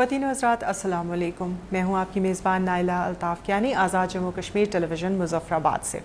خواتین و حضرات السلام علیکم، میں ہوں آپ کی میزبان نائلہ الطاف کیانی آزاد جموں کشمیر ٹیلی ویژن مظفرآباد سے۔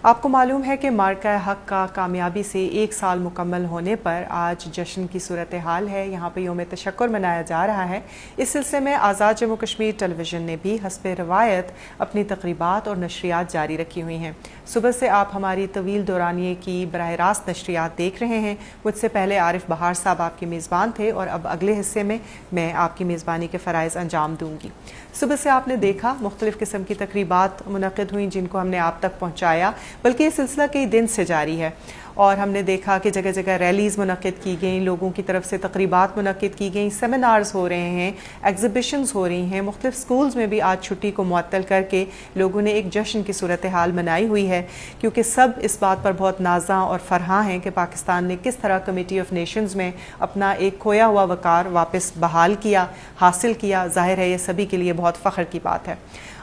آپ کو معلوم ہے کہ مارکہ حق کا کامیابی سے 1 سال مکمل ہونے پر آج جشن کی صورتحال ہے۔ یہاں پہ یوم تشکر منایا جا رہا ہے۔ اس سلسلے میں آزاد جموں کشمیر ٹیلی ویژن نے بھی حسب روایت اپنی تقریبات اور نشریات جاری رکھی ہوئی ہیں۔ صبح سے آپ ہماری طویل دورانیے کی براہ راست نشریات دیکھ رہے ہیں۔ مجھ سے پہلے عارف بہار صاحب آپ کے میزبان تھے اور اب اگلے حصے میں میں آپ کی میزبانی کے فرائض انجام دوں گی۔ صبح سے آپ نے دیکھا مختلف قسم کی تقریبات منعقد ہوئیں جن کو ہم نے آپ تک پہنچایا، بلکہ یہ سلسلہ کئی دن سے جاری ہے اور ہم نے دیکھا کہ جگہ جگہ ریلیز منعقد کی گئیں، لوگوں کی طرف سے تقریبات منعقد کی گئیں، سیمینارز ہو رہے ہیں، ایگزیبیشنز ہو رہی ہیں۔ مختلف سکولز میں بھی آج چھٹی کو معطل کر کے لوگوں نے ایک جشن کی صورتحال منائی ہوئی ہے، کیونکہ سب اس بات پر بہت نازاں اور فرحاں ہیں کہ پاکستان نے کس طرح کمیٹی آف نیشنز میں اپنا ایک کھویا ہوا وقار واپس بحال کیا، حاصل کیا۔ ظاہر ہے یہ سبھی کے لیے بہت فخر کی بات ہے۔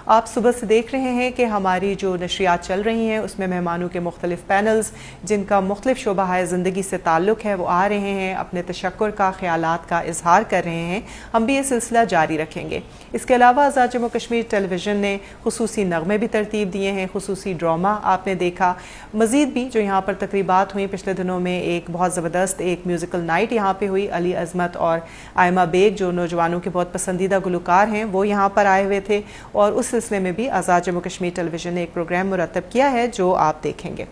آپ صبح سے دیکھ رہے ہیں کہ ہماری جو نشریات چل رہی ہیں اس میں مہمانوں کے مختلف پینلز جن کا مختلف شعبہ زندگی سے تعلق ہے وہ آ رہے ہیں، اپنے تشکر کا، خیالات کا اظہار کر رہے ہیں۔ ہم بھی یہ سلسلہ جاری رکھیں گے۔ اس کے علاوہ آزاد جموں کشمیر ٹیلی ویژن نے خصوصی نغمے بھی ترتیب دیے ہیں، خصوصی ڈرامہ آپ نے دیکھا۔ مزید بھی جو یہاں پر تقریبات ہوئیں پچھلے دنوں میں ایک بہت زبردست ایک میوزیکل نائٹ یہاں پہ ہوئی۔ علی عظمت اور آئمہ بیگ جو نوجوانوں کے بہت پسندیدہ گلوکار ہیں وہ یہاں پر آئے ہوئے تھے، اور اس سلسلے میں بھی آزاد جموں کشمیر ٹیلی ویژن نے ایک پروگرام مرتب کیا ہے جو آپ دیکھیں گے۔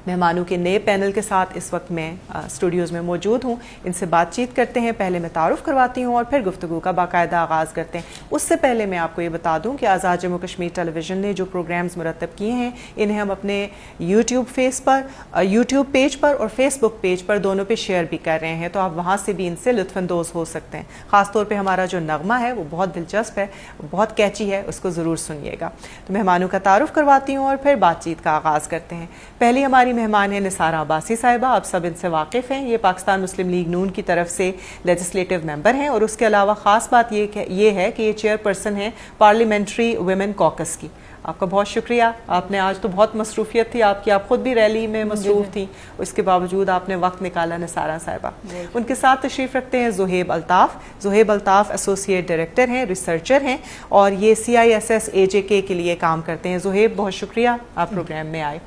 مہمانوں کے نئے پینل کے ساتھ اس وقت میں اسٹوڈیوز میں موجود ہوں، ان سے بات چیت کرتے ہیں۔ پہلے میں تعارف کرواتی ہوں اور پھر گفتگو کا باقاعدہ آغاز کرتے ہیں۔ اس سے پہلے میں آپ کو یہ بتا دوں کہ آزاد جموں کشمیر ٹیلی ویژن نے جو پروگرامز مرتب کیے ہیں انہیں ہم اپنے یوٹیوب پیج پر اور فیس بک پیج پر دونوں پہ شیئر بھی کر رہے ہیں، تو آپ وہاں سے بھی ان سے لطف اندوز ہو سکتے ہیں۔ خاص طور پہ ہمارا جو نغمہ ہے وہ بہت دلچسپ ہے، بہت کیچی ہے، اس کو ضرور سنیے گا۔ تو مہمانوں کا تعارف کرواتی ہوں اور پھر بات چیت کا آغاز کرتے ہیں۔ پہلی ہماری مہمان ہے نثارہ عباسی صاحبہ، آپ سب ان سے واقف ہیں۔ یہ پاکستان مسلم لیگ نون کی طرف سے لیجسلیٹو ممبر ہیں، اور اس کے علاوہ خاص بات یہ ہے کہ یہ چیئر پرسن ہیں پارلیمنٹری ویمن کوکس کی۔ آپ کا بہت شکریہ، آپ نے آج تو بہت مصروفیت تھی آپ کی، آپ خود بھی ریلی میں مصروف تھیں، اس کے باوجود آپ نے وقت نکالا نثارہ صاحبہ۔ ان کے ساتھ تشریف رکھتے ہیں زہیب الطاف۔ زہیب الطاف ایسوسیٹ ڈائریکٹر ہیں، ریسرچر ہیں، اور یہ CISS AJK کے لیے کام کرتے ہیں۔ زہیب بہت شکریہ آپ پروگرام میں آئے۔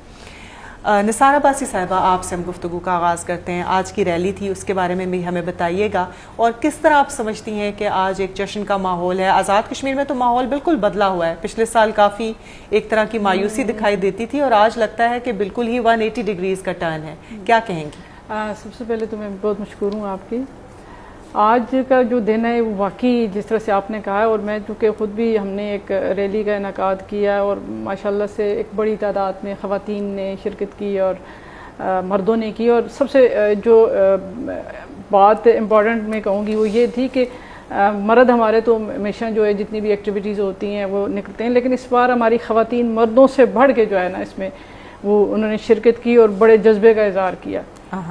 نثارہ عباسی صاحبہ، آپ سے ہم گفتگو کا آغاز کرتے ہیں۔ آج کی ریلی تھی، اس کے بارے میں بھی ہمیں بتائیے گا، اور کس طرح آپ سمجھتی ہیں کہ آج ایک جشن کا ماحول ہے؟ آزاد کشمیر میں تو ماحول بالکل بدلا ہوا ہے، پچھلے سال کافی ایک طرح کی مایوسی دکھائی دیتی تھی، اور آج لگتا ہے کہ بالکل ہی 180 ڈگریز کا ٹرن ہے۔ کیا کہیں گی؟ سب سے پہلے تو میں بہت مشکور ہوں آپ کی۔ آج کا جو دن ہے وہ واقعی جس طرح سے آپ نے کہا ہے، اور میں چونکہ خود بھی ہم نے ایک ریلی کا انعقاد کیا، اور ماشاءاللہ سے ایک بڑی تعداد میں خواتین نے شرکت کی اور مردوں نے کی، اور سب سے جو بات امپورٹنٹ میں کہوں گی وہ یہ تھی کہ مرد ہمارے تو ہمیشہ جو ہے جتنی بھی ایکٹیویٹیز ہوتی ہیں وہ نکلتے ہیں، لیکن اس بار ہماری خواتین مردوں سے بڑھ کے جو ہے نا اس میں وہ انہوں نے شرکت کی اور بڑے جذبے کا اظہار کیا۔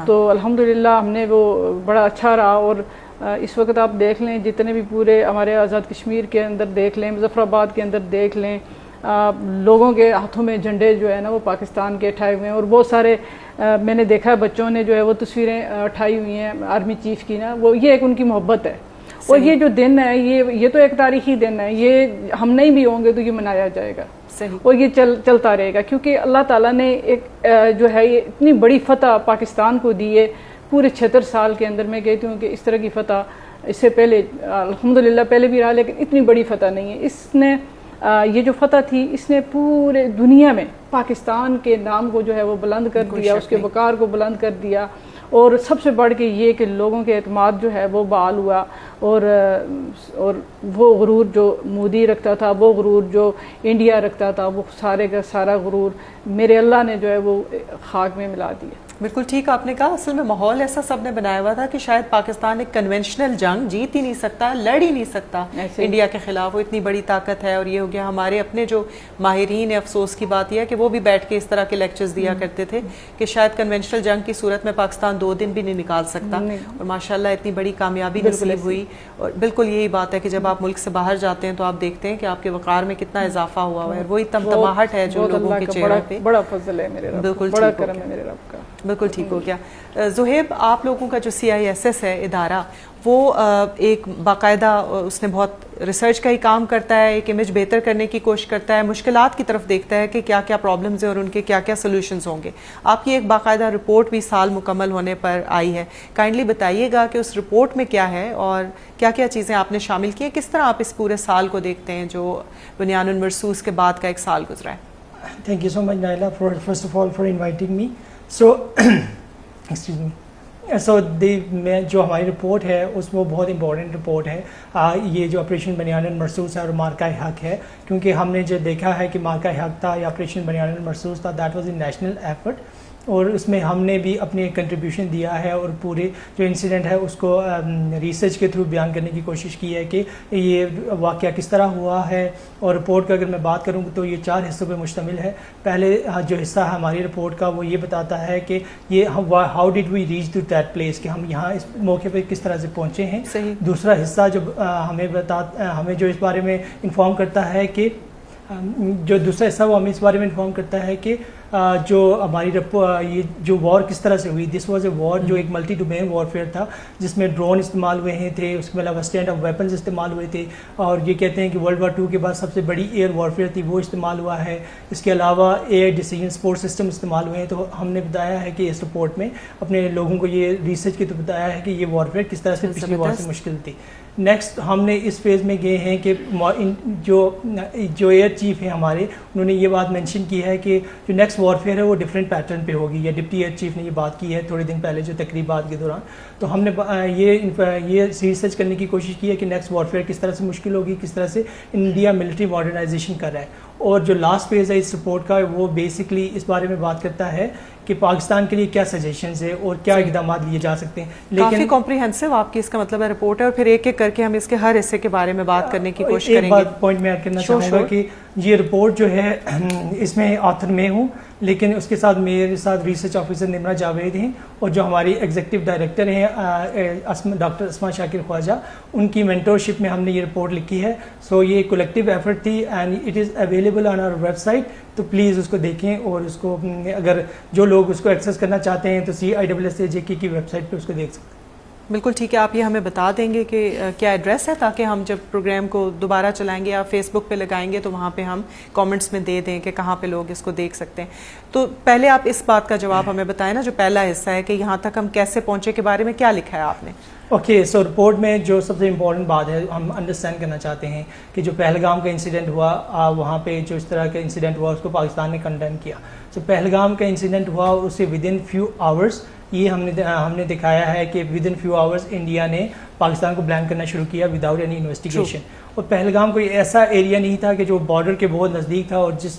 تو الحمدللہ ہم نے وہ بڑا اچھا رہا، اور اس وقت آپ دیکھ لیں جتنے بھی پورے ہمارے آزاد کشمیر کے اندر دیکھ لیں، مظفرآباد کے اندر دیکھ لیں، لوگوں کے ہاتھوں میں جھنڈے جو ہے نا وہ پاکستان کے اٹھائے ہوئے ہیں، اور بہت سارے میں نے دیکھا ہے بچوں نے جو ہے وہ تصویریں اٹھائی ہوئی ہیں آرمی چیف کی نا، وہ یہ ایک ان کی محبت ہے۔ اور یہ جو دن ہے یہ تو ایک تاریخی دن ہے، یہ ہم نہیں بھی ہوں گے تو یہ منایا جائے گا، اور یہ چلتا رہے گا، کیونکہ اللہ تعالیٰ نے ایک جو ہے یہ اتنی بڑی فتح پاکستان کو دی ہے پورے 76 سال کے اندر۔ میں کہتی ہوں کہ اس طرح کی فتح اس سے پہلے الحمدللہ پہلے بھی رہا، لیکن اتنی بڑی فتح نہیں ہے۔ اس نے یہ جو فتح تھی اس نے پورے دنیا میں پاکستان کے نام کو جو ہے وہ بلند کر دیا، اس کے وقار کو بلند کر دیا، اور سب سے بڑھ کے یہ کہ لوگوں کے اعتماد جو ہے وہ بحال ہوا، اور وہ غرور جو مودی رکھتا تھا، وہ غرور جو انڈیا رکھتا تھا، وہ سارے کا سارا غرور میرے اللہ نے جو ہے وہ خاک میں ملا دیا۔ بالکل ٹھیک آپ نے کہا، اصل میں ماحول ایسا سب نے بنایا ہوا تھا کہ شاید پاکستان ایک کنونشنل جنگ جیت ہی نہیں سکتا، لڑ ہی نہیں سکتا انڈیا کے خلاف، وہ اتنی بڑی طاقت ہے۔ اور یہ ہو گیا ہمارے اپنے جو ماہرین ہیں، افسوس کی بات یہ ہے کہ وہ بھی بیٹھ کے اس طرح کے لیکچرز دیا کرتے تھے کہ شاید کنونشنل جنگ کی صورت میں پاکستان 2 دن بھی نہیں نکال سکتا، اور ماشاءاللہ اتنی بڑی کامیابی نصیب ہوئی۔ اور بالکل یہی بات ہے کہ جب آپ ملک سے باہر جاتے ہیں تو آپ دیکھتے ہیں کہ آپ کے وقار میں کتنا اضافہ ہوا ہے، اور وہی تمتماہٹ ہے جو لوگوں کے چہروں پہ۔ بڑا فضل ہے میرے رب، بالکل بڑا کرم ہے میرے رب کا۔ بالکل ٹھیک ہو گیا. زہیب, آپ لوگوں کا جو CISS ہے ادارہ, وہ ایک باقاعدہ اس نے بہت ریسرچ کا ہی کام کرتا ہے, ایک امیج بہتر کرنے کی کوشش کرتا ہے, مشکلات کی طرف دیکھتا ہے کہ کیا کیا پرابلمز ہیں اور ان کے کیا کیا سلوشنز ہوں گے. آپ کی ایک باقاعدہ رپورٹ بھی سال مکمل ہونے پر آئی ہے. کائنڈلی بتائیے گا کہ اس رپورٹ میں کیا ہے اور کیا کیا چیزیں آپ نے شامل کی ہیں, کس طرح آپ اس پورے سال کو دیکھتے ہیں جو بنیان مرصوص کے بعد کا ایک سال گزرا ہے. Thank you so much, Naila, first of all for inviting me. So, excuse me. So جو ہماری رپورٹ ہے اس وہ بہت امپورٹنٹ رپورٹ ہے. یہ جو آپریشن بنیان مرصوص ہے اور مارکہ حق ہے, کیونکہ ہم نے جو دیکھا ہے کہ مارکہ حق تھا یا آپریشن بنیان مرصوص تھا, that was a national effort, اور اس میں ہم نے بھی اپنے کنٹریبیوشن دیا ہے اور پورے جو انسیڈنٹ ہے اس کو ریسرچ کے تھرو بیان کرنے کی کوشش کی ہے کہ یہ واقعہ کس طرح ہوا ہے. اور رپورٹ کا اگر میں بات کروں تو یہ 4 حصوں پہ مشتمل ہے. پہلے جو حصہ ہے ہماری رپورٹ کا وہ یہ بتاتا ہے کہ یہ how did we reach to that place, کہ ہم یہاں اس موقع پہ کس طرح سے پہنچے ہیں. دوسرا حصہ جو ہمیں جو اس بارے میں انفارم کرتا ہے کہ وہ ہمیں اس بارے میں انفارم کرتا ہے کہ جو ہماری یہ جو وار کس طرح سے ہوئی. دس واز اے وار جو ایک ملٹی ڈومین وارفیئر تھا, جس میں ڈرون استعمال ہوئے تھے, اس کے علاوہ اسٹینڈ آف ویپنز استعمال ہوئے تھے, اور یہ کہتے ہیں کہ World War II کے بعد سب سے بڑی ایئر وارفیئر تھی وہ استعمال ہوا ہے. اس کے علاوہ ایئر ڈیسیجن سپورٹ سسٹم استعمال ہوئے ہیں. تو ہم نے بتایا ہے کہ اس رپورٹ میں اپنے لوگوں کو یہ ریسرچ کے تو بتایا ہے کہ یہ وارفیئر کس طرح سے پچھلی وار سے مشکل تھی. نیکسٹ ہم نے اس فیز میں گئے ہیں کہ جو ایئر چیف ہیں ہمارے, انہوں نے یہ بات مینشن کی ہے کہ جو نیکسٹ وارفیئر ہے وہ ڈفرینٹ پیٹرن پہ ہوگی, یا ڈپٹی ایئر چیف نے یہ بات کی ہے تھوڑے دن پہلے جو تقریبات کے دوران. تو ہم نے یہ ریسرچ کرنے کی کوشش کی ہے کہ نیکسٹ وارفیئر کس طرح سے مشکل ہوگی, کس طرح سے انڈیا ملٹری ماڈرنائزیشن کر رہا ہے. اور جو لاسٹ فیز ہے اس رپورٹ کا وہ بیسکلی اس بارے میں بات کرتا ہے کہ پاکستان کے لیے کیا سجیشنز ہے اور کیا اقدامات لیے جا سکتے ہیں. لیکن کافی کمپریہنسو آپ کی اس کا مطلب ہے رپورٹ ہے, اور پھر ایک ایک کر کے ہم اس کے ہر حصے کے بارے میں بات کرنے کی کوشش کریں گے. ایک پوائنٹ میں ایڈ کرنا چاہوں گا کہ یہ رپورٹ جو ہے اس میں آتھر میں ہوں, لیکن اس کے ساتھ میرے ساتھ ریسرچ آفیسر نمرا جاوید ہیں, اور جو ہماری ایگزیکٹو ڈائریکٹر ہیں ڈاکٹر اسما شاکر خواجہ, ان کی مینٹورشپ میں ہم نے یہ رپورٹ لکھی ہے. سو یہ کولیکٹیو ایفرٹ تھی and it is available on our website, تو پلیز اس کو دیکھیں, اور اس کو اگر جو لوگ اس کو ایکسیس کرنا چاہتے ہیں تو CISSAJK کی ویب سائٹ پہ اس کو دیکھ سکتے ہیں. بالکل ٹھیک ہے. آپ یہ ہمیں بتا دیں گے کہ کیا ایڈریس ہے, تاکہ ہم جب پروگرام کو دوبارہ چلائیں گے یا فیس بک پہ لگائیں گے تو وہاں پہ ہم کامنٹس میں دے دیں کہ کہاں پہ لوگ اس کو دیکھ سکتے ہیں. تو پہلے آپ اس بات کا جواب ہمیں بتائیں نا, جو پہلا حصہ ہے کہ یہاں تک ہم کیسے پہنچے کے بارے میں کیا لکھا ہے آپ نے. اوکے, سو رپورٹ میں جو سب سے امپورٹنٹ بات ہے ہم انڈرسٹینڈ کرنا چاہتے ہیں کہ جو پہلگام کا انسیڈنٹ ہوا, وہاں پہ جو اس طرح کا انسیڈنٹ ہوا اس کو پاکستان نے کنڈیم کیا. سو پہلگام کا انسیڈنٹ ہوا, اسے ود ان فیو آورس یہ ہم نے دکھایا ہے کہ with in few hours India نے پاکستان کو بلیم کرنا شروع کیا وداؤٹ اینی انویسٹیگیشن. اور پہلگام کوئی ایسا ایریا نہیں تھا کہ جو بارڈر کے بہت نزدیک تھا اور جس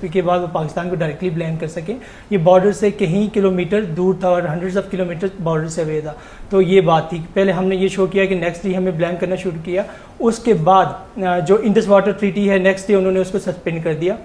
کے بعد وہ پاکستان کو ڈائریکٹلی بلیم کر سکے. یہ بارڈر سے کہیں کلومیٹر دور تھا اور ہنڈریڈز آف کلومیٹر بارڈر سے اوے تھا. تو یہ بات تھی. پہلے ہم نے یہ شو کیا کہ نیکسٹ ڈے ہمیں بلیم کرنا شروع کیا. اس کے بعد جو انڈس واٹر ٹریٹی ہے نیکسٹ ڈے انہوں نے اس کو سسپینڈ کر دیا.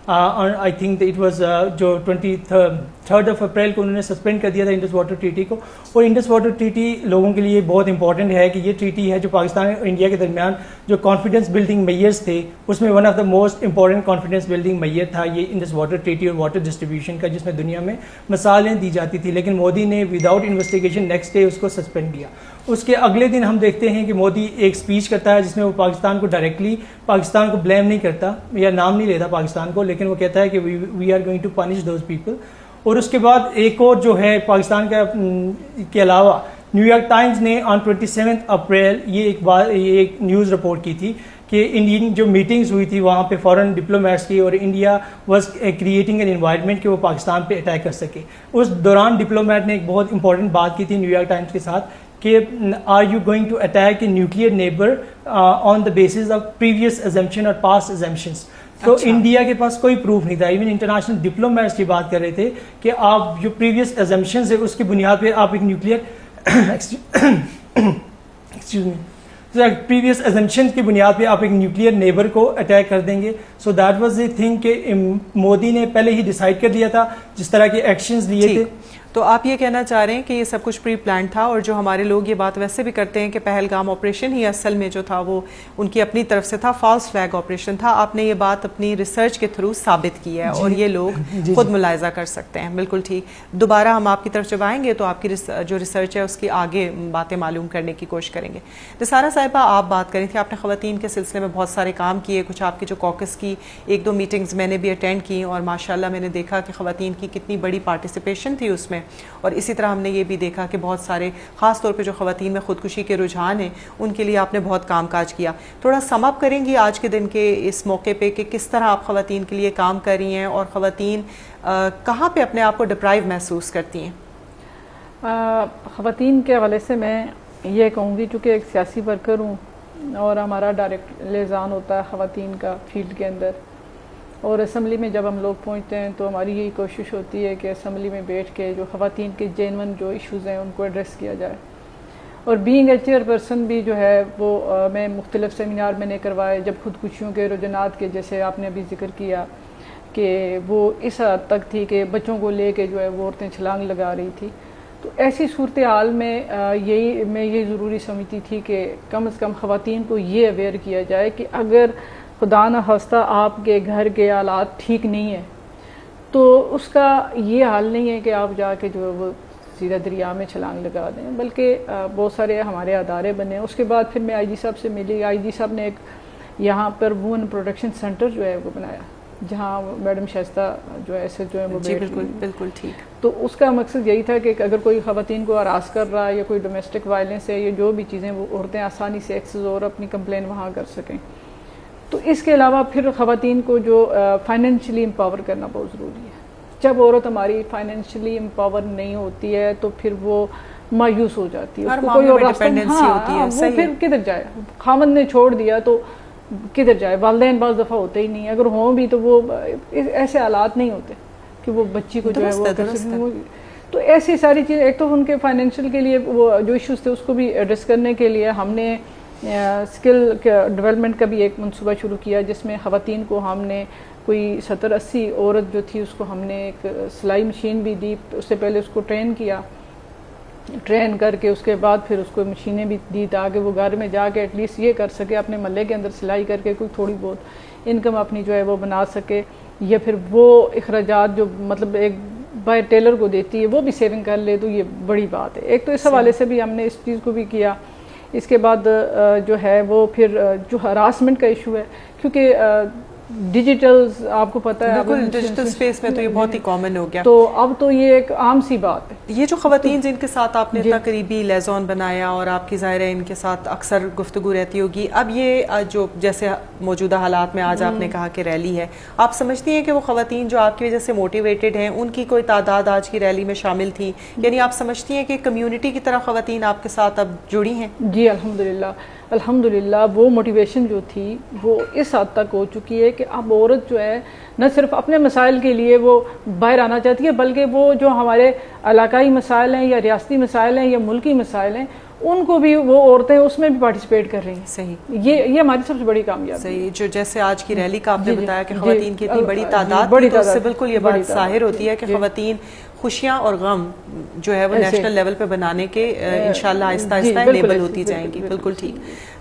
آئی تھنک اٹ واز جو 23 اپریل کو انہوں نے سسپینڈ کر دیا تھا انڈس واٹر ٹریٹی کو. اور انڈس واٹر ٹریٹی لوگوں کے لیے بہت امپورٹنٹ ہے کہ یہ ٹریٹی ہے جو پاکستان اور انڈیا کے درمیان جو کانفیڈنس بلڈنگ میئرز تھے اس میں one of the most important confidence building measure تھا یہ انڈس واٹر ٹریٹی اور واٹر ڈسٹریبیوشن کا, جس میں دنیا میں مثالیں دی جاتی تھی. لیکن مودی نے وداؤٹ انویسٹیگیشن نیکسٹ ڈے اس کو سسپینڈ کیا. اس کے اگلے دن ہم دیکھتے ہیں کہ مودی ایک اسپیچ کرتا ہے جس میں وہ پاکستان کو ڈائریکٹلی پاکستان کو بلیم نہیں کرتا یا نام نہیں لیتا پاکستان کو, لیکن وہ کہتا ہے کہ we are going to punish those people. اور اس کے بعد ایک اور جو ہے پاکستان کا کے علاوہ نیو یارک ٹائمز نے آن 27 اپریل یہ ایک نیوز رپورٹ کی تھی کہ انڈین جو میٹنگز ہوئی تھی وہاں پہ فورن ڈپلومیٹس کی, اور India was creating an environment کہ وہ پاکستان پہ اٹیک کر سکے. اس دوران ڈپلومیٹ نے ایک بہت امپورٹنٹ بات کی تھی نیو یارک ٹائمز کے ساتھ کہ are you going to attack a nuclear neighbour on the basis of previous assumption اور پاسٹ ایزمپشنس. تو انڈیا کے پاس کوئی پروف نہیں تھا. ایون انٹرنیشنل ڈپلومیٹس کی بات کر رہے تھے کہ آپ جو پریویس ایزمپشنز ہے اس کی بنیاد پہ آپ ایک نیوکلیئر پریویس ایزمپشن کی بنیاد پہ آپ ایک نیوکلیئر نیبر کو اٹیک کر دیں گے. So that was a thing کہ مودی نے پہلے ہی ڈیسائیڈ کر دیا تھا جس طرح کے ایکشنز لیے تھے. تو آپ یہ کہنا چاہ رہے ہیں کہ یہ سب کچھ پری پلان تھا، اور جو ہمارے لوگ یہ بات ویسے بھی کرتے ہیں کہ پہلگام آپریشن ہی اصل میں جو تھا وہ ان کی اپنی طرف سے تھا، فالس فلیگ آپریشن تھا. آپ نے یہ بات اپنی ریسرچ کے تھرو ثابت کی ہے اور یہ لوگ خود ملاحظہ کر سکتے ہیں. بالکل ٹھیک. دوبارہ ہم آپ کی طرف جب آئیں گے تو آپ کی جو ریسرچ ہے اس کی آگے باتیں معلوم کرنے کی کوشش کریں گے. رسانہ صاحبہ، آپ بات کری تھی، آپ نے خواتین کے سلسلے میں بہت سارے کام کیے. کچھ آپ کی جو کوکس کی 1-2 میٹنگز میں نے بھی اٹینڈ کی اور ماشاءاللہ میں نے دیکھا کہ خواتین کی کتنی بڑی پارٹیسپیشن تھی اس میں. اور اسی طرح ہم نے یہ بھی دیکھا کہ بہت سارے خاص طور پہ جو خواتین میں خودکشی کے رجحان ہیں ان کے لیے آپ نے بہت کام کاج کیا. تھوڑا سم اپ کریں گی آج کے دن کے اس موقع پہ کہ کس طرح آپ خواتین کے لیے کام کر رہی ہیں اور خواتین کہاں پہ اپنے آپ کو ڈپرائیو محسوس کرتی ہیں؟ خواتین کے حوالے سے میں یہ کہوں گی، چونکہ ایک سیاسی ورکر ہوں اور ہمارا ڈائریکٹ لیزان ہوتا ہے خواتین کا فیلڈ کے اندر، اور اسمبلی میں جب ہم لوگ پہنچتے ہیں تو ہماری یہی کوشش ہوتی ہے کہ اسمبلی میں بیٹھ کے جو خواتین کے جینون جو ایشوز ہیں ان کو ایڈریس کیا جائے. اور بینگ اے چیئر پرسن بھی جو ہے وہ میں مختلف سیمینار میں نے کروائے جب خودکشیوں کے رجحانات کے، جیسے آپ نے ابھی ذکر کیا کہ وہ اس حد تک تھی کہ بچوں کو لے کے جو ہے وہ عورتیں چھلانگ لگا رہی تھی. تو ایسی صورتحال میں یہ ضروری سمجھتی تھی کہ کم از کم خواتین کو یہ اویئر کیا جائے کہ اگر خدا نہ خواستہ آپ کے گھر کے حالات ٹھیک نہیں ہیں تو اس کا یہ حال نہیں ہے کہ آپ جا کے جو ہے وہ سیدھا دریا میں چھلانگ لگا دیں، بلکہ بہت سارے ہمارے ادارے بنے. اس کے بعد پھر میں آئی جی صاحب سے ملی. آئی جی صاحب نے ایک یہاں پر وومن پروڈکشن سینٹر جو ہے وہ بنایا جہاں میڈم شائستہ جو ہے ایسے جو ہے وہ بالکل ٹھیک. تو اس کا مقصد یہی تھا کہ اگر کوئی خواتین کو ہراس کر رہا ہے یا کوئی ڈومیسٹک وائلنس ہے یا جو بھی چیزیں، وہ عورتیں آسانی سے ایکسس اور اپنی کمپلین وہاں کر سکیں. تو اس کے علاوہ پھر خواتین کو جو فائنینشلی امپاور کرنا بہت ضروری ہے. جب عورت ہماری فائنینشلی امپاور نہیں ہوتی ہے تو پھر وہ مایوس ہو جاتی ہے، اس کو کوئی اور راستہ وہ پھر کدھر جائے. خامد نے چھوڑ دیا تو کدھر جائے. والدین بعض دفعہ ہوتے ہی نہیں، اگر ہوں بھی تو وہ ایسے حالات نہیں ہوتے کہ وہ بچی کو جو ہے وہ. تو ایسی ساری چیزیں، ایک تو ان کے فائنینشیل کے لیے وہ جو ایشوز تھے اس کو بھی ایڈریس کرنے کے لیے ہم نے اسکل ڈیولپمنٹ کا بھی ایک منصوبہ شروع کیا جس میں خواتین کو ہم نے کوئی 70-80 عورت جو تھی اس کو ہم نے ایک سلائی مشین بھی دی. اس سے پہلے اس کو ٹرین کر کے اس کے بعد پھر اس کو مشینیں بھی دی تاکہ وہ گھر میں جا کے ایٹ لیسٹ یہ کر سکے اپنے محلے کے اندر سلائی کر کے کوئی تھوڑی بہت انکم اپنی جو ہے وہ بنا سکے، یا پھر وہ اخراجات جو مطلب ایک بائی ٹیلر کو دیتی ہے وہ بھی سیونگ کر لے. تو یہ بڑی بات ہے. ایک تو اس حوالے سے بھی ہم نے اس چیز کو بھی کیا. اس کے بعد جو ہے وہ پھر جو ہراسمنٹ کا ایشو ہے، کیونکہ ڈیجیٹل آپ کو پتہ ہے بالکل ڈیجیٹل اسپیس میں تو یہ بہت ہی کامن ہو گیا. تو اب تو یہ ایک عام سی بات ہے. یہ جو خواتین جن کے ساتھ آپ نے اتنا قریبی لیزون بنایا اور آپ کی ظاہر ہے ان کے ساتھ اکثر گفتگو رہتی ہوگی، اب یہ جو جیسے موجودہ حالات میں آج آپ نے کہا کہ ریلی ہے، آپ سمجھتی ہیں کہ وہ خواتین جو آپ کی وجہ سے موٹیویٹڈ ہیں ان کی کوئی تعداد آج کی ریلی میں شامل تھی؟ یعنی آپ سمجھتی ہیں کہ کمیونٹی کی طرح خواتین آپ کے ساتھ اب جڑی ہیں؟ جی الحمدللہ وہ موٹیویشن جو تھی وہ اس حد تک ہو چکی ہے کہ اب عورت جو ہے نہ صرف اپنے مسائل کے لیے وہ باہر آنا چاہتی ہے، بلکہ وہ جو ہمارے علاقائی مسائل ہیں یا ریاستی مسائل ہیں یا ملکی مسائل ہیں ان کو بھی وہ عورتیں اس میں بھی پارٹیسپیٹ کر رہی ہیں. صحیح، یہ ہماری سب سے بڑی کامیابی. صحیح. جو جیسے آج کی ریلی کا آپ نے بتایا کہ خواتین کی اتنی بڑی تعداد تھی، تو اس سے بالکل یہ بات ظاہر ہوتی ہے کہ خواتین خوشیاں اور غم جو ہے وہ نیشنل لیول پہ بنانے کے انشاءاللہ آہستہ آہستہ انیبل ہوتی جائیں گی. بالکل ٹھیک.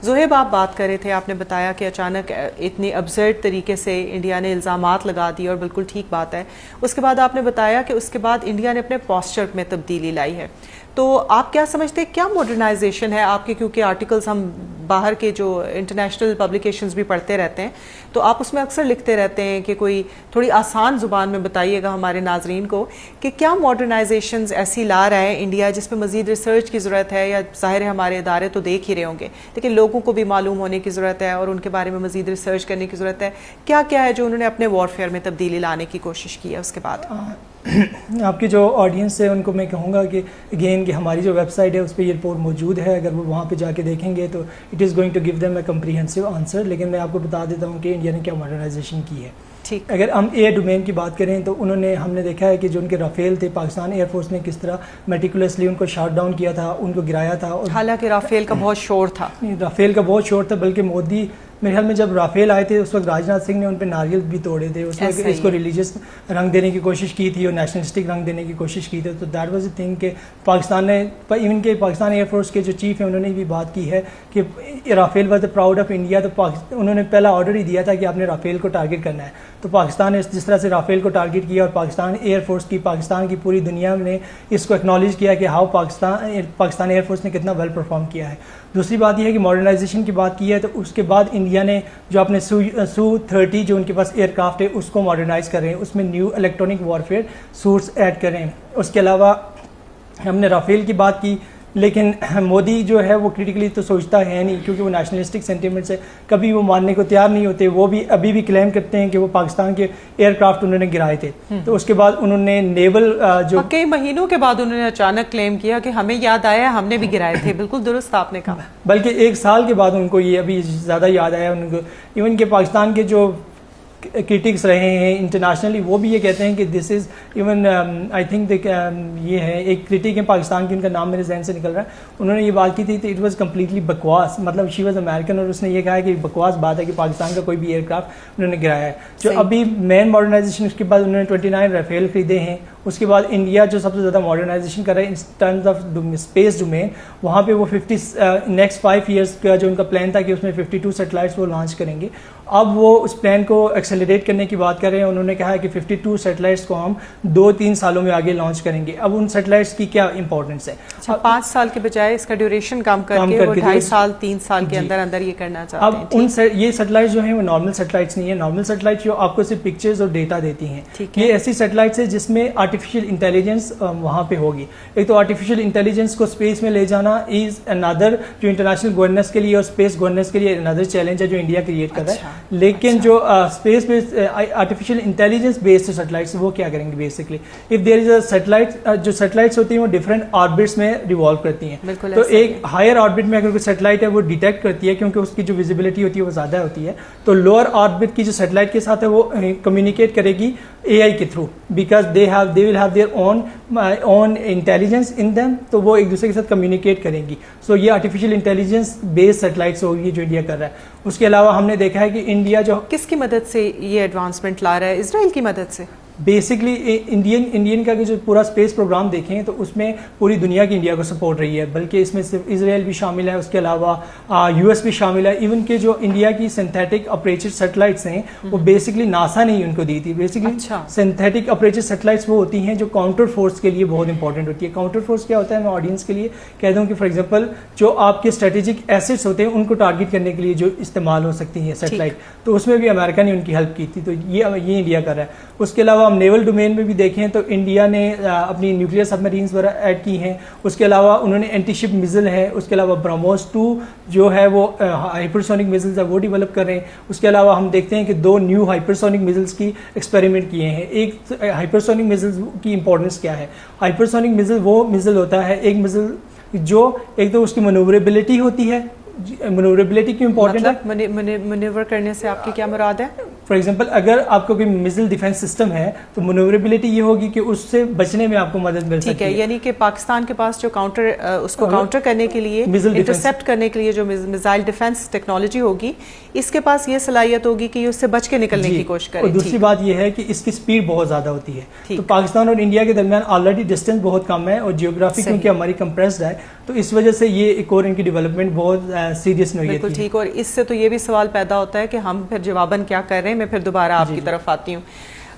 زہیب آپ بات کر رہے تھے، آپ نے بتایا کہ اچانک اتنے ابزرڈ طریقے سے انڈیا نے الزامات لگا دیے اور بالکل ٹھیک بات ہے. اس کے بعد آپ نے بتایا کہ اس کے بعد انڈیا نے اپنے پوسچر میں تبدیلی لائی ہے. تو آپ کیا سمجھتے ہیں کیا ماڈرنائزیشن ہے آپ کے؟ کیونکہ آرٹیکلز ہم باہر کے جو انٹرنیشنل پبلیکیشنز بھی پڑھتے رہتے ہیں تو آپ اس میں اکثر لکھتے رہتے ہیں کہ کوئی تھوڑی آسان زبان میں بتائیے گا ہمارے ناظرین کو کہ کیا ماڈرنائزیشنز ایسی لا رہا ہے انڈیا جس میں مزید ریسرچ کی ضرورت ہے؟ یا ظاہر ہے ہمارے ادارے تو دیکھ ہی رہے ہوں گے لیکن لوگوں کو بھی معلوم ہونے کی ضرورت ہے اور ان کے بارے میں مزید ریسرچ کرنے کی ضرورت ہے. کیا کیا ہے جو انہوں نے اپنے وارفیئر میں تبدیلی لانے کی کوشش کی ہے اس کے بعد؟ آپ کی جو آڈینس ہے ان کو میں کہوں گا کہ اگین کہ ہماری جو ویب سائٹ ہے اس پہ یہ رپورٹ موجود ہے، اگر وہ وہاں پہ جا کے دیکھیں گے تو it is going to give them a comprehensive answer. لیکن میں آپ کو بتا دیتا ہوں کہ انڈیا نے کیا ماڈرنائزیشن کی ہے. ٹھیک. اگر ہم ایئر ڈومین کی بات کریں تو ہم نے دیکھا ہے کہ جو ان کے رافیل تھے پاکستان ایئر فورس نے کس طرح میٹیکولیسلی ان کو شاٹ ڈاؤن کیا تھا، ان کو گرایا تھا. اور حالانکہ رافیل کا بہت شور تھا، رافیل کا بہت شور تھا، بلکہ مودی میرے خیال میں جب رافیل آئے تھے اس وقت راجناتھ سنگھ نے ان پہ ناریل بھی توڑے تھے, اس وقت اس کو ریلیجیس رنگ دینے کی کوشش کی تھی اور نیشنلسٹک رنگ دینے کی کوشش کی تھی. تو دیٹ واز اے تھنگ کہ پاکستان نے, ایون کہ پاکستان ایئر فورس کے جو چیف ہیں انہوں نے بھی بات کی ہے کہ Rafale was the proud of India. تو انہوں نے پہلا آرڈر ہی دیا تھا کہ آپ نے رافیل کو ٹارگیٹ کرنا ہے. تو پاکستان نے جس طرح سے رافیل کو ٹارگیٹ کیا اور پاکستان ایئر فورس کی, پاکستان کی پوری دنیا نے اس کو ایکنالج کیا کہ ہاؤ پاکستان ایئر فورس نے کتنا ویل پرفارم کیا ہے. دوسری بات یہ ہے کہ ماڈرنائزیشن کی بات کی ہے تو اس کے بعد انڈیا نے جو اپنے سو-30 جو ان کے پاس ایئر کرافٹ ہے اس کو ماڈرنائز کر رہے ہیں, اس میں new electronic warfare suits add کر رہے ہیں. اس کے علاوہ ہم نے رافیل کی بات کی, لیکن مودی جو ہے وہ کریٹیکلی تو سوچتا ہے نہیں, کیونکہ وہ نیشنلسٹک سینٹیمنٹ سے کبھی وہ ماننے کو تیار نہیں ہوتے. وہ بھی ابھی بھی کلیم کرتے ہیں کہ وہ پاکستان کے ایئر کرافٹ انہوں نے گرائے تھے. تو اس کے بعد انہوں نے نیول جو کئی مہینوں کے بعد انہوں نے اچانک کلیم کیا کہ ہمیں یاد آیا ہم نے بھی گرائے تھے. بالکل درست آپ نے کہا, بلکہ 1 سال کے بعد ان کو یہ ابھی زیادہ یاد آیا ان کو. ایون کہ پاکستان کے جو کرٹکس رہے ہیں انٹرنیشنلی وہ بھی یہ کہتے ہیں کہ دس از ایون آئی تھنک یہ ہے ایک کرٹک ہے پاکستان کی, ان کا نام میرے ذہن سے نکل رہا ہے, انہوں نے یہ بات کی تھی تو اٹ واز کمپلیٹلی بکواس. مطلب شی واز امریکن اور اس نے یہ کہا ہے کہ بکواس بات ہے کہ پاکستان کا کوئی بھی ایئر کرافٹ انہوں نے گرایا ہے. جو ابھی مین ماڈرنائزیشن اس کے بعد انہوں نے 29 رافیل خریدے ہیں. اس کے بعد انڈیا جو سب سے زیادہ ماڈرنائزیشن کر رہا ہے in terms of space domain, وہاں پہ وہ 50 نیکسٹ 5 ایئرس کا جو ان کا پلان تھا کہ اس میں 52 سیٹلائٹس وہ لانچ کریں گے. اب وہ اس پلان کو ایکسیلریٹ کرنے کی بات کر رہے ہیں. انہوں نے کہا ہے کہ 52 سیٹلائٹس کو ہم 2-3 سالوں میں آگے لانچ کریں گے. اب ان سیٹلائٹس کی کیا امپورٹنس ہے؟ 5 سال کے بجائے اس کا ڈیوریشن کم کر کے 2.5 سال 3 سال کے اندر اندر یہ کرنا چاہتے ہیں. اب ان یہ سیٹلائٹس جو ہیں وہ نارمل سیٹلائٹس نہیں ہیں. نارمل سیٹلائٹ جو آپ کو صرف پکچرز اور ڈیٹا دیتی ہیں, یہ ایسی سیٹلائٹس ہیں جس میں آرٹیفیشیل انٹیلیجنس وہاں پہ ہوگی. ایک تو آرٹیفیشیل انٹیلیجنس کو اسپیس میں لے جانا از اندر جو انٹرنیشنل گورننس کے لیے اور اسپیس گورننس کے لیے اندر چیلنج ہے جو انڈیا کریٹ کر رہا ہے. لیکن جو space based artificial intelligence based satellites وہ کیا کریں گے basically, if there is a satellite, جو سیٹلائٹس ہوتی ہیں وہ ڈفرینٹ آربٹس میں ریوالو کرتی ہیں. تو ایک ہائر آربٹ میں اگر کوئی سیٹلائٹ ہے وہ ڈیٹیکٹ کرتی ہے کیونکہ اس کی جو ویزیبلٹی ہوتی ہے وہ زیادہ ہوتی ہے. تو لوور آربٹ کی جو سیٹلائٹ کے ساتھ ہے وہ کمیونیکیٹ کرے گی اے آئی کے through, because they will have their own intelligence in them. تو وہ ایک دوسرے کے ساتھ کمیونیکیٹ کریں گی. سو یہ آرٹیفیشیل انٹیلیجنس بیسڈ سیٹلائٹس ہوگی جو انڈیا کر رہا ہے. اس کے علاوہ ہم نے دیکھا ہے کہ انڈیا جو کس کی مدد سے یہ ایڈوانسمنٹ لا رہا ہے؟ اسرائیل کی مدد سے. بیسکلی انڈین کا جو پورا اسپیس پروگرام دیکھیں تو اس میں پوری دنیا کی انڈیا کو سپورٹ رہی ہے, بلکہ اس میں صرف اسرائیل بھی شامل ہے, اس کے علاوہ یو ایس بھی شامل ہے. ایون کہ جو انڈیا کی سنتھیٹک اپریچر سیٹلائٹس ہیں وہ بیسکلی ناسا نے ہی ان کو دی تھی. بیسکلی سنتھیٹک اپریچر سیٹلائٹس وہ ہوتی ہیں جو کاؤنٹر فورس کے لیے بہت انپورٹنٹ ہوتی ہے. کاؤنٹر فورس کیا ہوتا ہے, میں آڈینس کے لیے کہہ دوں کہ فار ایگزامپل جو آپ کے اسٹریٹجک ایسٹس ہوتے ہیں ان کو ٹارگیٹ کرنے کے لیے جو استعمال ہو سکتی ہیں سیٹلائٹ, تو اس میں بھی امریکہ نے ان کی ہیلپ کی تھی. تو یہ انڈیا کر رہا ہے. اس کے علاوہ ہم نیول ڈومین میں بھی دیکھیں تو انڈیا نے اپنی نیوکلیئر سبمرینز وغیرہ ایڈ کی ہیں. اس کے علاوہ انہوں نے اینٹی شپ میزل ہے. اس کے علاوہ برہموس 2 جو ہے وہ ہائپرسونک میزلز ہے وہ ڈیولپ کر رہے ہیں. اس کے علاوہ ہم دیکھتے ہیں کہ 2 نیو ہائپرسونک میزلز کی ایکسپیریمنٹ کیے ہیں. ایک ہائپرسونک میزلز کی امپورٹنس کیا ہے؟ ہائپرسونک میزل وہ میزل ہوتا ہے, ایک میزل جو ایک تو اس کی منوربلٹی ہوتی ہے. منوربلٹی کی امپورٹنٹ ہے, منیور کرنے سے آپ کی کیا مراد ہے؟ فار ایگزامپل اگر آپ کو کوئی میزل ڈیفینس سسٹم ہے تو منوربلٹی یہ ہوگی کہ اس سے بچنے میں آپ کو مدد مل سکتی ہے. یعنی کہ پاکستان کے پاس جو اس کو کاؤنٹر کرنے کے لیے, انٹرسپٹ کرنے کے لیے جو میزائل ڈیفینس ٹیکنالوجی ہوگی, اس کے پاس یہ صلاحیت ہوگی کہ یہ اس سے بچ کے نکلنے کی کوشش کرے. اور دوسری بات یہ ہے کہ اس کی سپیڈ بہت زیادہ ہوتی ہے. تو پاکستان اور انڈیا کے درمیان آلریڈی ڈسٹینس بہت کم ہے اور جیوگرافی کیونکہ ہماری کمپریسڈ ہے, تو اس وجہ سے یہ ایک اور ان کی ڈیولپمنٹ بہت سیریس نوعیت کی. بالکل ٹھیک. اور اس سے تو یہ بھی سوال پیدا ہوتا ہے کہ ہم پھر جواباً کیا کر رہے ہیں. میں پھر دوبارہ آپ کی طرف آتی ہوں.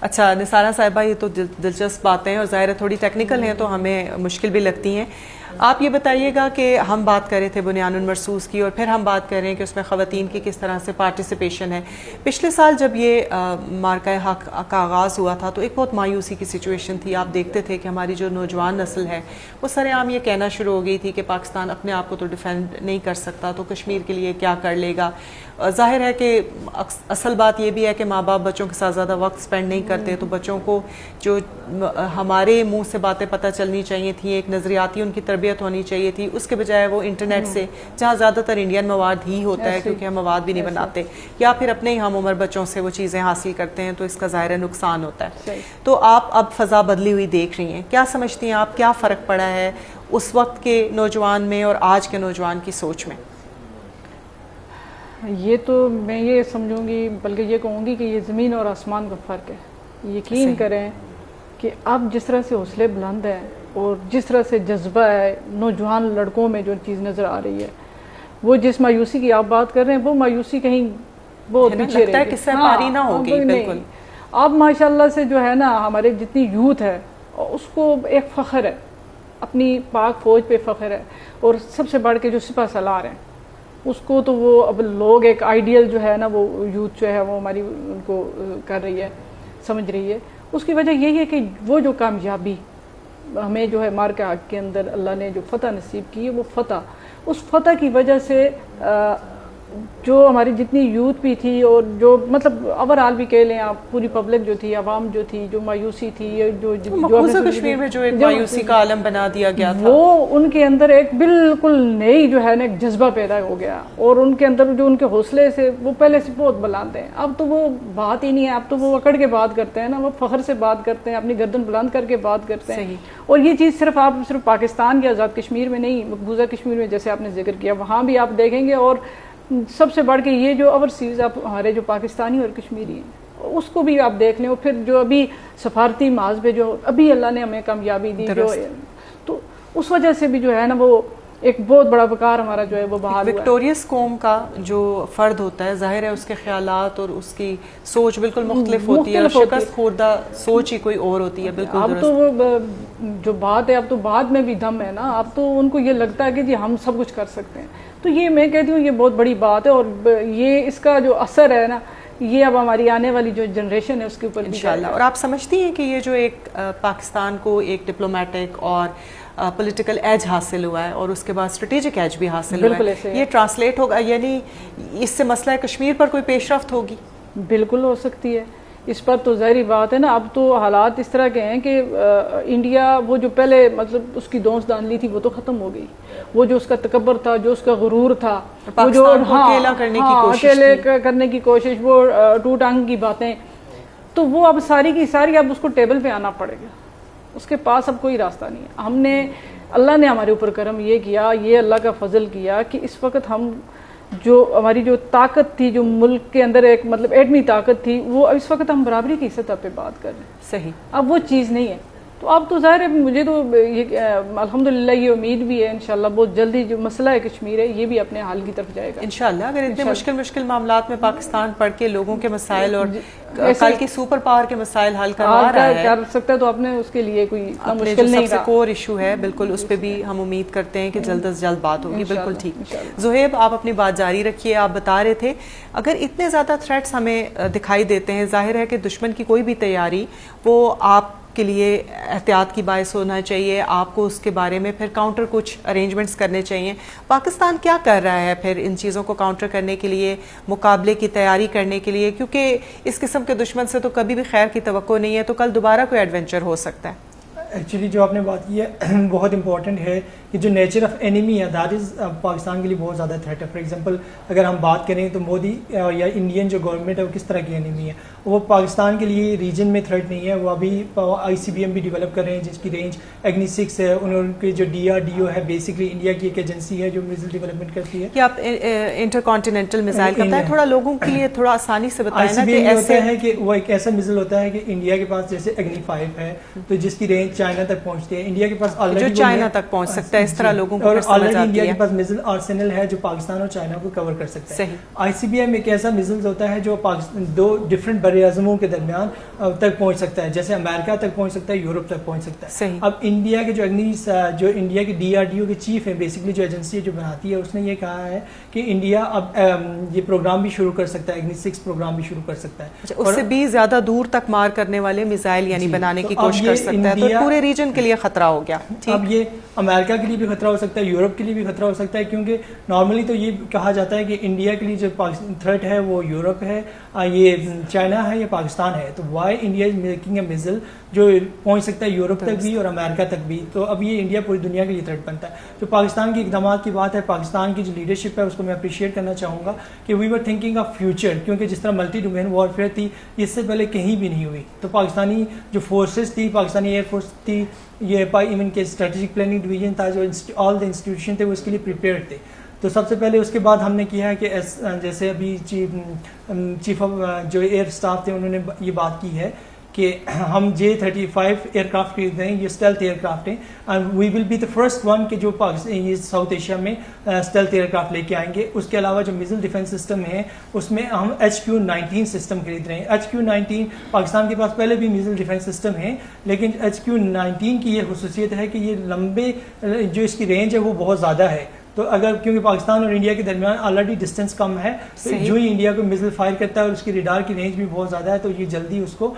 اچھا نثارہ صاحبہ, یہ تو دلچسپ باتیں ہیں اور ظاہر ہے تھوڑی ٹیکنیکل ہیں تو ہمیں مشکل بھی لگتی ہیں. آپ یہ بتائیے گا کہ ہم بات کر رہے تھے بنیان المرصوص کی اور پھر ہم بات کر رہے ہیں کہ اس میں خواتین کی کس طرح سے پارٹیسپیشن ہے. پچھلے سال جب یہ مارکہ حق کا آغاز ہوا تھا تو ایک بہت مایوسی کی سچویشن تھی. آپ دیکھتے تھے کہ ہماری جو نوجوان نسل ہے وہ سر عام یہ کہنا شروع ہو گئی تھی کہ پاکستان اپنے آپ کو تو ڈیفینڈ نہیں کر سکتا تو کشمیر کے لیے کیا کر لے گا. ظاہر ہے کہ اصل بات یہ بھی ہے کہ ماں باپ بچوں کے ساتھ زیادہ وقت سپینڈ نہیں کرتے, تو بچوں کو جو ہمارے منہ سے باتیں پتہ چلنی چاہیے تھیں, ایک نظریاتی ان کی تربیت ہونی چاہیے تھی, اس کے بجائے وہ انٹرنیٹ سے, جہاں زیادہ تر انڈین مواد ہی ہوتا ہے کیونکہ ہم مواد بھی نہیں بناتے, یا پھر اپنے ہی ہم عمر بچوں سے وہ چیزیں حاصل کرتے ہیں, تو اس کا ظاہر نقصان ہوتا ہے. تو آپ اب فضا بدلی ہوئی دیکھ رہی ہیں, کیا سمجھتی ہیں آپ, کیا فرق پڑا ہے اس وقت کے نوجوان میں اور آج کے نوجوان کی سوچ میں؟ یہ تو میں یہ سمجھوں گی، بلکہ یہ کہوں گی کہ یہ زمین اور آسمان کا فرق ہے. یقین کریں کہ اب جس طرح سے حوصلے بلند ہیں اور جس طرح سے جذبہ ہے نوجوان لڑکوں میں، جو چیز نظر آ رہی ہے، وہ جس مایوسی کی آپ بات کر رہے ہیں وہ مایوسی کہیں بہت پیچھے رہ گئی. پاری نہ ہوگی. بالکل اب ماشاءاللہ سے جو ہے نا ہمارے جتنی یوتھ ہے اس کو ایک فخر ہے، اپنی پاک فوج پہ فخر ہے، اور سب سے بڑھ کے جو سپہ سالار ہیں اس کو تو وہ اب لوگ ایک آئیڈیل جو ہے نا وہ یوتھ جو ہے وہ ہماری ان کو کر رہی ہے، سمجھ رہی ہے. اس کی وجہ یہی ہے کہ وہ جو کامیابی ہمیں جو ہے مارکہ حق کے اندر اللہ نے جو فتح نصیب کی ہے، وہ فتح، اس فتح کی وجہ سے جو ہماری جتنی یوتھ بھی تھی اور جو مطلب اوورآل بھی کہہ لیں آپ، پوری پبلک جو تھی، عوام جو تھی، جو مایوسی تھی، جو کشمیر میں جو ایک مایوسی کا عالم بنا دیا گیا تھا، وہ ان کے اندر ایک بالکل نئی جو ہے نا ایک جذبہ پیدا ہو گیا، اور ان کے اندر جو ان کے حوصلے سے وہ پہلے سے بہت بلند ہیں. اب تو وہ بات ہی نہیں ہے، اب تو وہ اکڑ کے بات کرتے ہیں نا، وہ فخر سے بات کرتے ہیں، اپنی گردن بلند کر کے بات کرتے ہیں. اور یہ چیز صرف آپ صرف پاکستان کے آزاد کشمیر میں نہیں، مقبوضہ کشمیر میں جیسے آپ نے ذکر کیا وہاں بھی آپ دیکھیں گے. اور سب سے بڑھ کے یہ جو اوورسیز آپ ہمارے جو پاکستانی اور کشمیری ہیں اس کو بھی آپ دیکھ لیں، اور پھر جو ابھی سفارتی محاذ پہ جو ابھی اللہ نے ہمیں کامیابی دی، جو تو اس وجہ سے بھی جو ہے نا وہ ایک بہت بڑا وقار ہمارا جو ہے وہ بحال ہوا ہے. وکٹوریس قوم کا جو فرد ہوتا ہے ظاہر ہے اس کے خیالات اور اس کی سوچ بالکل مختلف ہوتی ہے، اور شکست خوردہ سوچ ہی کوئی اور ہوتی ہے. بالکل اب تو وہ جو بات ہے اب تو بعد میں بھی دم ہے نا، اب تو ان کو یہ لگتا ہے کہ جی ہم سب کچھ کر سکتے ہیں. تو یہ میں کہتی ہوں یہ بہت بڑی بات ہے، اور یہ اس کا جو اثر ہے نا یہ اب ہماری آنے والی جو جنریشن ہے اس کے اوپر انشاءاللہ. اور آپ سمجھتی ہیں کہ یہ جو ایک پاکستان کو ایک ڈپلومیٹک اور پولیٹیکل ایج حاصل ہوا ہے اور اس کے بعد اسٹریٹجک ایج بھی حاصل ہوا ہے، یہ ٹرانسلیٹ ہوگا، یعنی اس سے مسئلہ کشمیر پر کوئی پیش رفت ہوگی؟ بالکل ہو سکتی ہے. اس پر تو ظاہری بات ہے نا، اب تو حالات اس طرح کے ہیں کہ انڈیا وہ جو پہلے مطلب اس کی دونس دانلی تھی وہ تو ختم ہو گئی، وہ جو اس کا تکبر تھا، جو اس کا غرور تھا، وہ جو اکیلا کرنے کی کوشش، وہ ٹو ٹانگ کی باتیں، تو وہ اب ساری کی ساری اب اس کو ٹیبل پہ آنا پڑے گا. اس کے پاس اب کوئی راستہ نہیں ہے. ہم نے اللہ نے ہمارے اوپر کرم یہ کیا، یہ اللہ کا فضل کیا کہ اس وقت ہم جو ہماری جو طاقت تھی جو ملک کے اندر ایک مطلب ایٹمی طاقت تھی، وہ اس وقت ہم برابری کی سطح پہ بات کر رہے ہیں. صحیح. اب وہ چیز نہیں ہے. تو اب تو ظاہر ہے مجھے تو یہ الحمدللہ یہ امید بھی ہے انشاءاللہ بہت جلدی جو مسئلہ ہے کشمیر ہے یہ بھی اپنے حل کی طرف جائے گا انشاءاللہ. اگر اتنے مشکل معاملات میں پاکستان پڑھ کے لوگوں کے مسائل اور کل کی سپر پاور کے مسائل حل کروا رہا ہے کر سکتا ہے، تو اپنے اس کے لیے کوئی مشکل نہیں. سب سے کور ایشو ہے بالکل، اس پہ بھی ہم امید کرتے ہیں کہ جلد از جلد بات ہوگی. بالکل ٹھیک. زہیب آپ اپنی بات جاری رکھیے. آپ بتا رہے تھے اگر اتنے زیادہ تھریٹس ہمیں دکھائی دیتے ہیں، ظاہر ہے کہ دشمن کی کوئی بھی تیاری وہ آپ کے لیے احتیاط کی باعث ہونا چاہیے. آپ کو اس کے بارے میں پھر کاؤنٹر کچھ ارینجمنٹس کرنے چاہیے. پاکستان کیا کر رہا ہے پھر ان چیزوں کو کاؤنٹر کرنے کے لیے، مقابلے کی تیاری کرنے کے لیے؟ کیونکہ اس قسم کے دشمن سے تو کبھی بھی خیر کی توقع نہیں ہے، تو کل دوبارہ کوئی ایڈونچر ہو سکتا ہے. ایکچولی جو آپ نے بات کی ہے بہت امپورٹنٹ ہے کہ جو نیچر آف اینیمی ہے دیٹ از پاکستان کے لیے بہت زیادہ تھریٹ ہے. فار ایگزامپل اگر ہم بات کریں تو مودی یا انڈین جو گورنمنٹ ہے وہ کس طرح کی اینیمی ہے. وہ پاکستان کے لیے ریجن میں تھریٹ نہیں ہے. وہ ابھی ICBM بھی ڈیولپ کر رہے ہیں جس کی رینج ایگنی 6 ہے. ان کے جو DRDO ہے بیسکلی انڈیا کی ایک ایجنسی ہے جو میزائل ڈیولپمنٹ کرتی ہے. کہ آپ انٹر کانٹیننٹل میزائل کا ہے تھوڑا لوگوں کے لیے تھوڑا آسانی سے بتائیں نا. کہ ایسا ہے کہ وہ ایک ایسا میزائل ہوتا ہے کہ انڈیا کے پاس جیسے ایگنی 5 ہے تو جس کی رینج چائنا تک پہنچتی ہے. انڈیا کے پاس جو چائنا تک پہنچ سکتا ہے، اس طرح لوگوں کو آلریڈی انڈیا کے پاس میزائل آرسنل ہے جو پاکستان اور چائنا کو کور کر سکتا ہے. ICBM ایک ایسا میزائل ہوتا ہے جو دو ڈفرنٹ بر اعظموں کے درمیان تک پہنچ سکتا ہے، جیسے امریکہ تک پہنچ سکتا ہے، یورپ تک پہنچ سکتا ہے. اب انڈیا کے جو انڈیا کے DRDO کے چیف ہیں بیسکلی جو ایجنسی جو بناتی ہے، اس نے یہ کہا ہے کہ انڈیا اب یہ پروگرام بھی شروع کر سکتا ہے، ایگنی 6 پروگرام بھی شروع کر سکتا ہے. اس سے بھی زیادہ دور تک مار کرنے والے میزائل یعنی بنانے کی کوشش کر سکتا ہے. تو پورے ریجن کے لیے خطرہ ہو گیا. اب یہ امریکہ کے لیے بھی خطرہ ہو سکتا ہے، یورپ کے لیے بھی خطرہ ہو سکتا ہے، کیونکہ نارملی تو یہ کہا جاتا ہے کہ انڈیا کے لیے جو تھریٹ ہے وہ یورپ ہے، یہ چائنا ہے یا پاکستان ہے. تو why India is making a missile جو پہنچ سکتا ہے یورپ تک بھی اور امریکہ تک بھی. تو اب یہ انڈیا پوری دنیا کے لیے تھریٹ بنتا ہے. جو پاکستان کے اقدامات کی بات ہے، پاکستان کی جو لیڈرشپ ہے اس کو میں اپریشیٹ کرنا چاہوں گا کہ وی ور تھنکنگ آف فیوچر، کیونکہ جس طرح ملٹی ڈومین وارفیئر تھی اس سے پہلے کہیں بھی نہیں ہوئی. تو پاکستانی جو فورسز تھی، پاکستانی ایئر فورس تھی، یہ ایون کے اسٹریٹجک پلاننگ ڈویژن تھا، جو آل دا انسٹیٹیوشن تھے وہ اس کے لیے پریپیئرڈ تھے. تو سب سے پہلے اس کے بعد ہم نے کیا ہے کہ جیسے ابھی چیف آف جو ایئر اسٹاف تھے انہوں نے یہ بات کی ہے کہ ہم J-35 ایئر کرافٹ خرید رہے ہیں, یہ اسٹیلتھ ایئر کرافٹ ہیں, and we will be the first one کہ جو یہ ساؤتھ ایشیا میں اسٹیلتھ ایئر کرافٹ لے کے آئیں گے. اس کے علاوہ جو میزل ڈیفینس سسٹم ہے اس میں ہم HQ-19 سسٹم خرید رہے ہیں. HQ-19 پاکستان کے پاس پہلے بھی میزل ڈیفینس سسٹم ہے, لیکن HQ-19 کی یہ خصوصیت ہے کہ یہ لمبے جو اس کی رینج ہے وہ بہت زیادہ ہے. تو اگر کیونکہ پاکستان اور انڈیا کے درمیان آلریڈی ڈسٹینس کم ہے, تو جو ہی انڈیا کو میزل فائر کرتا ہے اور اس کی ریڈار کی رینج بھی بہت زیادہ ہے, تو یہ جلدی اس کو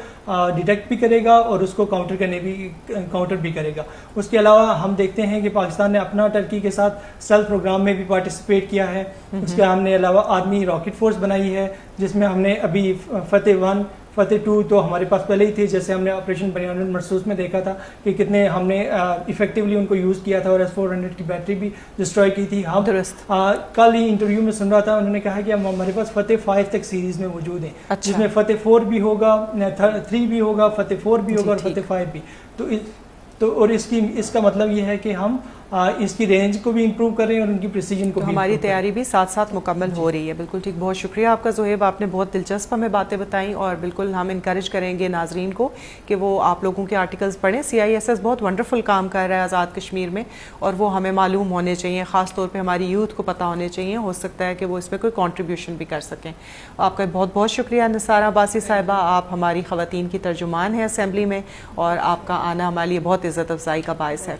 ڈیٹیکٹ بھی کرے گا اور اس کو کاؤنٹر بھی کرے گا. اس کے علاوہ ہم دیکھتے ہیں کہ پاکستان نے اپنا ٹرکی کے ساتھ سیلف پروگرام میں بھی پارٹیسپیٹ کیا ہے. اس کے ہم نے علاوہ آرمی راکٹ فورس بنائی ہے, جس میں ہم نے ابھی فتح 1 فتح 2 تو ہمارے پاس پہلے ہی تھے, جیسے ہم نے آپریشن بنیاد مرسوس میں دیکھا تھا کہ کتنے ہم نے ایفیکٹولی ان کو یوز کیا تھا, اور S-400 کی بیٹری بھی ڈسٹروائے کی تھی. ہم کل ہی انٹرویو میں سن رہا تھا, انہوں نے کہا کہ ہمارے پاس فتح 5 تک سیریز میں موجود ہیں, جس میں فتح 4 بھی ہوگا, 3 بھی ہوگا, فتح 4 بھی ہوگا اور فتح 5 بھی. تو اور اس کا مطلب یہ ہے کہ ہم اس کی رینج کو بھی امپروو کر رہے ہیں اور ان کی پریسیجن کو بھی. ہماری تیاری بھی ساتھ ساتھ مکمل ہو رہی ہے. بالکل ٹھیک, بہت شکریہ آپ کا زہیب, آپ نے بہت دلچسپ ہمیں باتیں بتائیں, اور بالکل ہم انکریج کریں گے ناظرین کو کہ وہ آپ لوگوں کے آرٹیکلز پڑھیں. CISS بہت ونڈرفل کام کر رہا ہے آزاد کشمیر میں, اور وہ ہمیں معلوم ہونے چاہیے, خاص طور پہ ہماری یوتھ کو پتہ ہونے چاہیے. ہو سکتا ہے کہ وہ اس میں کوئی کنٹریبیوشن بھی کر سکیں. آپ کا بہت بہت شکریہ نثار عباسی صاحبہ, آپ ہماری خواتین کی ترجمان ہیں اسمبلی میں, اور آپ کا آنا ہمارے لیے بہت عزت افزائی کا باعث ہے.